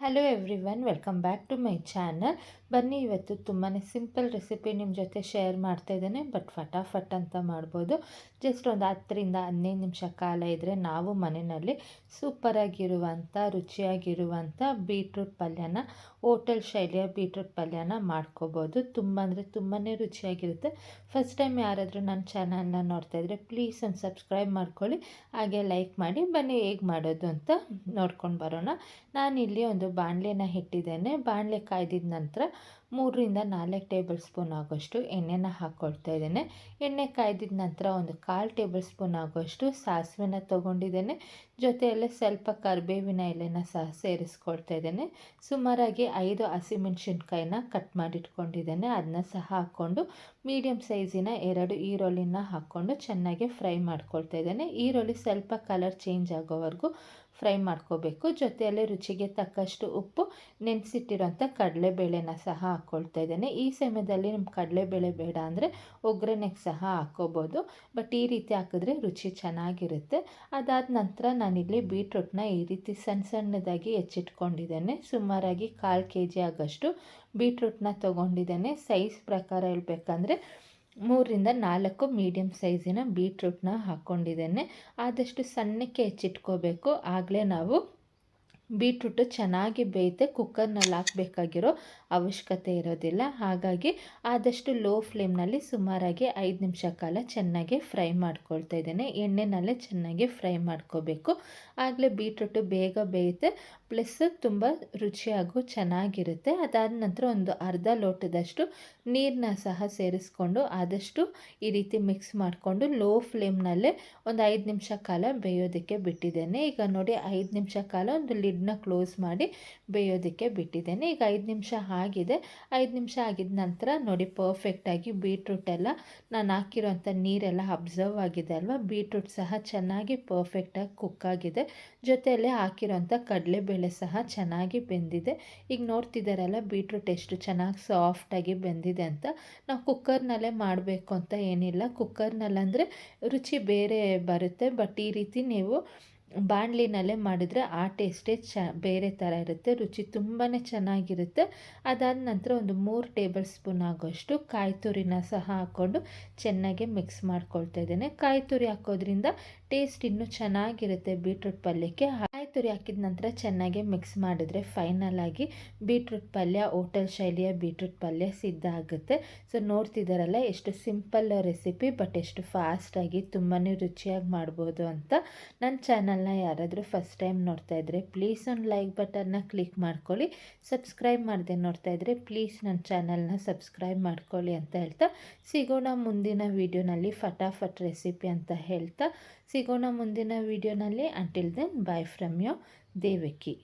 Hello everyone, welcome back to my channel. ಬನ್ನಿ, ಇವತ್ತು ತುಂಬಾ ಸಿಂಪಲ್ ರೆಸಿಪಿ ನಿಮ್ಮ ಜೊತೆ ಶೇರ್ ಮಾಡ್ತಾ ಇದ್ದೇನೆ. ಬಟ್ ಫಟಾಫಟ್ ಅಂತ ಮಾಡ್ಬೋದು. ಜಸ್ಟ್ ಒಂದು 10-15 ನಿಮಿಷ ಕಾಲ ಇದ್ದರೆ ನಾವು ಮನೆಯಲ್ಲಿ ಸೂಪರಾಗಿರುವಂಥ ರುಚಿಯಾಗಿರುವಂಥ ಬೀಟ್ರೂಟ್ ಪಲ್ಯನ, ಹೋಟೆಲ್ ಶೈಲಿಯ ಬೀಟ್ರೂಟ್ ಪಲ್ಯನ ಮಾಡ್ಕೋಬೋದು. ತುಂಬ ಅಂದರೆ ತುಂಬಾ ರುಚಿಯಾಗಿರುತ್ತೆ. ಫಸ್ಟ್ ಟೈಮ್ ಯಾರಾದರೂ ನನ್ನ ಚಾನಲ್ನ ನೋಡ್ತಾಯಿದ್ರೆ ಪ್ಲೀಸ್ ಒಂದು ಸಬ್ಸ್ಕ್ರೈಬ್ ಮಾಡ್ಕೊಳ್ಳಿ, ಹಾಗೆ ಲೈಕ್ ಮಾಡಿ. ಬನ್ನಿ ಹೇಗೆ ಮಾಡೋದು ಅಂತ ನೋಡ್ಕೊಂಡು ಬರೋಣ. ನಾನಿಲ್ಲಿ ಒಂದು ಬಾಣಲೆನ ಇಟ್ಟಿದ್ದೇನೆ. ಬಾಣಲೆ ಕಾಯ್ದಿದ ನಂತರ 3-4 ಟೇಬಲ್ ಸ್ಪೂನ್ ಆಗೋಷ್ಟು ಎಣ್ಣೆನ ಹಾಕ್ಕೊಳ್ತಾ ಇದ್ದೇನೆ. ಎಣ್ಣೆ ಕಾಯ್ದಿದ ನಂತರ ಒಂದು 1/4 ಟೇಬಲ್ ಸ್ಪೂನ್ ಆಗೋಷ್ಟು ಸಾಸಿವೆನ ತೊಗೊಂಡಿದ್ದೇನೆ. ಜೊತೆಯಲ್ಲೇ ಸ್ವಲ್ಪ ಕರಿಬೇವಿನ ಎಲೆನ ಸಹ ಸೇರಿಸ್ಕೊಳ್ತಾ ಇದ್ದೇನೆ. ಸುಮಾರಾಗಿ 5 ಹಸಿಮೆಣಸಿನ್ಕಾಯಿನ ಕಟ್ ಮಾಡಿಟ್ಕೊಂಡಿದ್ದೇನೆ. ಅದನ್ನ ಸಹ ಹಾಕ್ಕೊಂಡು ಮೀಡಿಯಮ್ ಸೈಜಿನ 2 ಈರುಳ್ಳಿನ ಹಾಕ್ಕೊಂಡು ಚೆನ್ನಾಗಿ ಫ್ರೈ ಮಾಡ್ಕೊಳ್ತಾ ಇದ್ದೇನೆ. ಈರುಳ್ಳಿ ಸ್ವಲ್ಪ ಕಲರ್ ಚೇಂಜ್ ಆಗೋವರೆಗೂ ಫ್ರೈ ಮಾಡ್ಕೋಬೇಕು. ಜೊತೆಯಲ್ಲೇ ರುಚಿಗೆ ತಕ್ಕಷ್ಟು ಉಪ್ಪು, ನೆನೆಸಿಟ್ಟಿರೋಂಥ ಕಡಲೆಬೇಳೆನ ಸಹ ಹಾಕ್ಕೊಳ್ತಾ ಇದ್ದೇನೆ. ಈ ಸಮಯದಲ್ಲಿ ನಿಮ್ಮ ಕಡಲೆಬೇಳೆ ಬೇಡ ಅಂದರೆ ಒಗ್ಗರಣೆಗೆ ಸಹ ಹಾಕ್ಕೋಬೋದು. ಬಟ್ ಈ ರೀತಿ ಹಾಕಿದ್ರೆ ರುಚಿ ಚೆನ್ನಾಗಿರುತ್ತೆ. ಅದಾದ ನಂತರ ನಾನಿಲ್ಲಿ ಬೀಟ್ರೂಟ್ನ ಈ ರೀತಿ ಸಣ್ಣದಾಗಿ ಹೆಚ್ಚಿಟ್ಕೊಂಡಿದ್ದೇನೆ. ಸುಮಾರಾಗಿ 1/4 kg ಆಗೋಷ್ಟು ಬೀಟ್ರೂಟ್ನ ತೊಗೊಂಡಿದ್ದೇನೆ. ಸೈಜ್ ಪ್ರಕಾರ ಹೇಳ್ಬೇಕಂದ್ರೆ 3-4 ಮೀಡಿಯಮ್ ಸೈಜಿನ ಬೀಟ್ರೂಟ್ನ ಹಾಕ್ಕೊಂಡಿದ್ದೇನೆ. ಆದಷ್ಟು ಸಣ್ಣಕ್ಕೆ ಹೆಚ್ಚಿಟ್ಕೋಬೇಕು, ಆಗಲೇ ನಾವು ಬೀಟ್ರೂಟು ಚೆನ್ನಾಗಿ ಬೇಯುತ್ತೆ. ಕುಕ್ಕರ್ನಲ್ಲಿ ಹಾಕಬೇಕಾಗಿರೋ ಅವಶ್ಯಕತೆ ಇರೋದಿಲ್ಲ. ಹಾಗಾಗಿ ಆದಷ್ಟು ಲೋ ಫ್ಲೇಮ್ನಲ್ಲಿ ಸುಮಾರಾಗಿ 5 ನಿಮಿಷ ಕಾಲ ಚೆನ್ನಾಗಿ ಫ್ರೈ ಮಾಡ್ಕೊಳ್ತಾ ಇದ್ದೇನೆ. ಎಣ್ಣೆನಲ್ಲೇ ಚೆನ್ನಾಗಿ ಫ್ರೈ ಮಾಡ್ಕೋಬೇಕು, ಆಗಲೇ ಬೀಟ್ರೂಟು ಬೇಗ ಬೇಯುತ್ತೆ, ಪ್ಲಸ್ ತುಂಬ ರುಚಿಯಾಗೂ ಚೆನ್ನಾಗಿರುತ್ತೆ. ಅದಾದ ನಂತರ ಒಂದು ಅರ್ಧ ಲೋಟದಷ್ಟು ನೀರನ್ನ ಸಹ ಸೇರಿಸ್ಕೊಂಡು ಆದಷ್ಟು ಈ ರೀತಿ ಮಿಕ್ಸ್ ಮಾಡಿಕೊಂಡು ಲೋ ಫ್ಲೇಮ್ನಲ್ಲೇ ಒಂದು 5 ನಿಮಿಷ ಕಾಲ ಬೇಯೋದಕ್ಕೆ ಬಿಟ್ಟಿದ್ದೇನೆ. ಈಗ ನೋಡಿ 5 ನಿಮಿಷ ಕಾಲ ಒಂದು ಲಿಡ್ನ ಕ್ಲೋಸ್ ಮಾಡಿ ಬೇಯೋದಕ್ಕೆ ಬಿಟ್ಟಿದ್ದೇನೆ. ಈಗ 5 ನಿಮಿಷ ಆಗಿದೆ. 5 ನಿಮಿಷ ಆಗಿದ ನಂತರ ನೋಡಿ ಪರ್ಫೆಕ್ಟಾಗಿ ಬೀಟ್ರೂಟ್ ಎಲ್ಲ ನಾನು ಹಾಕಿರೋಂಥ ನೀರೆಲ್ಲ ಅಬ್ಸರ್ವ್ ಆಗಿದೆ ಅಲ್ವಾ. ಬೀಟ್ರೂಟ್ ಸಹ ಚೆನ್ನಾಗಿ ಪರ್ಫೆಕ್ಟಾಗಿ ಕುಕ್ ಆಗಿದೆ. ಜೊತೆಯಲ್ಲೇ ಹಾಕಿರೋಂಥ ಕಡಲೆಬೇಳೆ ಸಹ ಚೆನ್ನಾಗಿ ಬೆಂದಿದೆ. ಈಗ ನೋಡ್ತಿದ್ದಾರಲ್ಲ ಬೀಟ್ರೂಟ್ ಎಷ್ಟು ಚೆನ್ನಾಗಿ ಸಾಫ್ಟಾಗಿ ಬೆಂದಿದೆ ಅಂತ. ನಾವು ಕುಕ್ಕರ್ನಲ್ಲೇ ಮಾಡಬೇಕು ಅಂತ ಏನಿಲ್ಲ. ಕುಕ್ಕರ್ನಲ್ಲಂದರೆ ರುಚಿ ಬೇರೆ ಬರುತ್ತೆ. ಬಟ್ ಈ ರೀತಿ ನೀವು ಬಾಣಲಿನಲ್ಲೇ ಮಾಡಿದರೆ ಆ ಟೇಸ್ಟೇ ಬೇರೆ ಥರ ಇರುತ್ತೆ. ರುಚಿ ತುಂಬಾ ಚೆನ್ನಾಗಿರುತ್ತೆ. ಅದಾದ ನಂತರ ಒಂದು 3 ಟೇಬಲ್ ಸ್ಪೂನ್ ಆಗೋಷ್ಟು ಕಾಯಿ ತುರಿನ ಸಹ ಹಾಕ್ಕೊಂಡು ಚೆನ್ನಾಗಿ ಮಿಕ್ಸ್ ಮಾಡ್ಕೊಳ್ತಾ ಇದ್ದೇನೆ. ಕಾಯಿ ತುರಿ ಹಾಕೋದ್ರಿಂದ ಟೇಸ್ಟ್ ಇನ್ನೂ ಚೆನ್ನಾಗಿರುತ್ತೆ ಬೀಟ್ರೂಟ್ ಪಲ್ಯಕ್ಕೆ. ಕಾಯಿ ತುರಿ ಹಾಕಿದ ನಂತರ ಚೆನ್ನಾಗಿ ಮಿಕ್ಸ್ ಮಾಡಿದ್ರೆ ಫೈನಲ್ ಆಗಿ ಬೀಟ್ರೂಟ್ ಪಲ್ಯ, ಹೋಟೆಲ್ ಶೈಲಿಯ ಬೀಟ್ರೂಟ್ ಪಲ್ಯ ಸಿದ್ಧ ಆಗುತ್ತೆ. ಸೊ ನೋಡ್ತಿದ್ದಾರಲ್ಲ ಎಷ್ಟು ಸಿಂಪಲ್ ರೆಸಿಪಿ, ಬಟ್ ಎಷ್ಟು ಫಾಸ್ಟಾಗಿ ತುಂಬಾ ರುಚಿಯಾಗಿ ಮಾಡ್ಬೋದು ಅಂತ. ನನ್ನ ಚಾನಲ್ನ ಯಾರಾದರೂ ಫಸ್ಟ್ ಟೈಮ್ ನೋಡ್ತಾ ಇದ್ದರೆ ಪ್ಲೀಸ್ ಒಂದು ಲೈಕ್ ಬಟನ್ನ ಕ್ಲಿಕ್ ಮಾಡ್ಕೊಳ್ಳಿ. ಸಬ್ಸ್ಕ್ರೈಬ್ ಮಾಡದೆ ನೋಡ್ತಾ ಇದ್ದರೆ ಪ್ಲೀಸ್ ನನ್ನ ಚಾನಲ್ನ ಸಬ್ಸ್ಕ್ರೈಬ್ ಮಾಡ್ಕೊಳ್ಳಿ ಅಂತ ಹೇಳ್ತಾ ಸಿಗೋಣ ಮುಂದಿನ ವೀಡಿಯೋನಲ್ಲಿ ಫಟಾಫಟ್ ರೆಸಿಪಿ ಅಂತ ಹೇಳ್ತಾ ಸಿಗೋಣ ಮುಂದಿನ ವೀಡಿಯೋನಲ್ಲಿ. Until then, bye from your Devaki.